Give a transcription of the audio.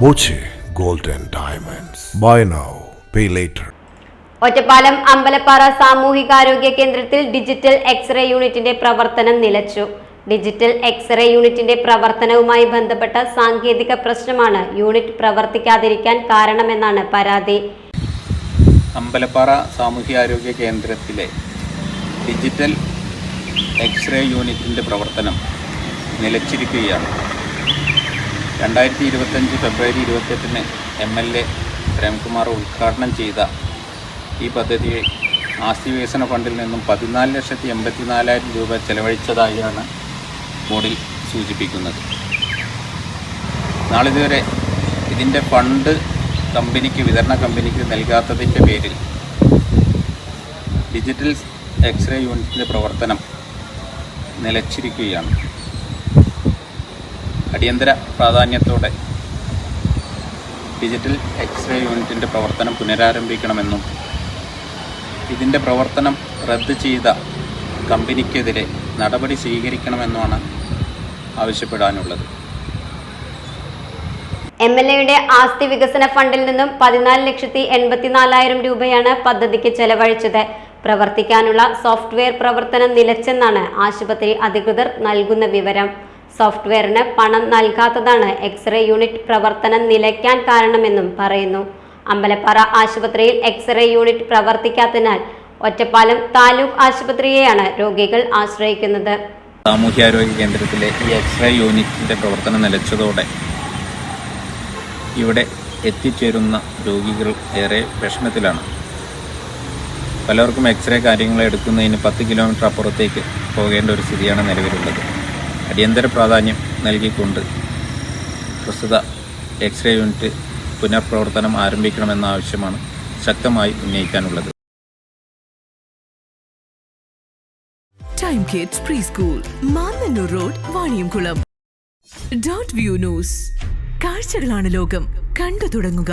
Boche Gold and Diamonds. Buy now, pay later. Ottapalam Ambalappara സാമൂഹികാരോഗ്യ കേന്ദ്രത്തിൽ digital x-ray യൂണിറ്റിന്റെ പ്രവർത്തനം നിലച്ചു. ഡിജിറ്റൽ എക്സ്റേ യൂണിറ്റിന്റെ പ്രവർത്തനവുമായി ബന്ധപ്പെട്ട സാങ്കേതിക പ്രശ്നമാണ് യൂണിറ്റ് പ്രവർത്തിക്കാതിരിക്കാൻ കാരണമെന്നാണ് പരാതി. അമ്പലപ്പാറ സാമൂഹികാരോഗ്യ കേന്ദ്രത്തിലെ ഡിജിറ്റൽ എക്സ്റേ യൂണിറ്റിന്റെ പ്രവർത്തനം നിലച്ചിരിക്കുകയാണ്. 2025 ഫെബ്രുവരി 28 MLA പ്രേംകുമാർ ഉദ്ഘാടനം ചെയ്ത ഈ പദ്ധതി ആസ്തി വികസന ഫണ്ടിൽ നിന്നും 14,84,000 രൂപ ചെലവഴിച്ചതായാണ് ബോർഡിൽ സൂചിപ്പിക്കുന്നത്. നാളിതുവരെ ഇതിൻ്റെ ഫണ്ട് വിതരണ കമ്പനിക്ക് നൽകാത്തതിൻ്റെ പേരിൽ ഡിജിറ്റൽ എക്സ്റേ യൂണിറ്റിൻ്റെ പ്രവർത്തനം നിലച്ചിരിക്കുകയാണ്. അടിയന്തര പ്രാധാന്യത്തോടെ ഡിജിറ്റൽ എക്സ്റേ യൂണിറ്റിൻ്റെ പ്രവർത്തനം പുനരാരംഭിക്കണമെന്നും ഇതിൻ്റെ പ്രവർത്തനം റദ്ദ് ചെയ്ത കമ്പനിക്കെതിരെ നടപടി സ്വീകരിക്കണമെന്നുമാണ് ആവശ്യപ്പെടാനുള്ളത്. MLAയുടെ ആസ്തി വികസന ഫണ്ടിൽ നിന്നും 14,84,000 രൂപയാണ് പദ്ധതിക്ക് ചെലവഴിച്ചത്. പ്രവർത്തിക്കാനുള്ള സോഫ്റ്റ്വെയർ പ്രവർത്തനം നിലച്ചെന്നാണ് ആശുപത്രി അധികൃതർ നൽകുന്ന വിവരം. സോഫ്റ്റ്വെയറിന് പണം നൽകാത്തതാണ് എക്സ്റേ യൂണിറ്റ് പ്രവർത്തനം നിലയ്ക്കാൻ കാരണമെന്നും പറയുന്നു. അമ്പലപ്പാറ ആശുപത്രിയിൽ എക്സ്റേ യൂണിറ്റ് പ്രവർത്തിക്കാത്തതിനാൽ ഒറ്റപ്പാലം താലൂക്ക് ആശുപത്രിയെയാണ് രോഗികൾ ആശ്രയിക്കുന്നത്. സാമൂഹ്യാരോഗ്യ കേന്ദ്രത്തിലെ ഈ എക്സ്റേ യൂണിറ്റിൻ്റെ പ്രവർത്തനം നിലച്ചതോടെ ഇവിടെ എത്തിച്ചേരുന്ന രോഗികൾ ഏറെ വിഷമത്തിലാണ്. പലർക്കും എക്സ്റേ കാര്യങ്ങൾ എടുക്കുന്നതിന് 10 കിലോമീറ്റർ അപ്പുറത്തേക്ക് പോകേണ്ട ഒരു സ്ഥിതിയാണ് നിലവിലുള്ളത്. അടിയന്തര പ്രാധാന്യം നൽകിക്കൊണ്ട് പ്രസ്തുത എക്സ്റേ യൂണിറ്റ് പുനഃപ്രവർത്തനം ആരംഭിക്കണമെന്ന ആവശ്യമാണ് ശക്തമായി ഉന്നയിക്കാനുള്ളത്. Time kids pre school, Mannannur road, Vaniyamkulam. .view news. കാഴ്ചകളാണ് ലോകം, കണ്ടു തുടങ്ങുക.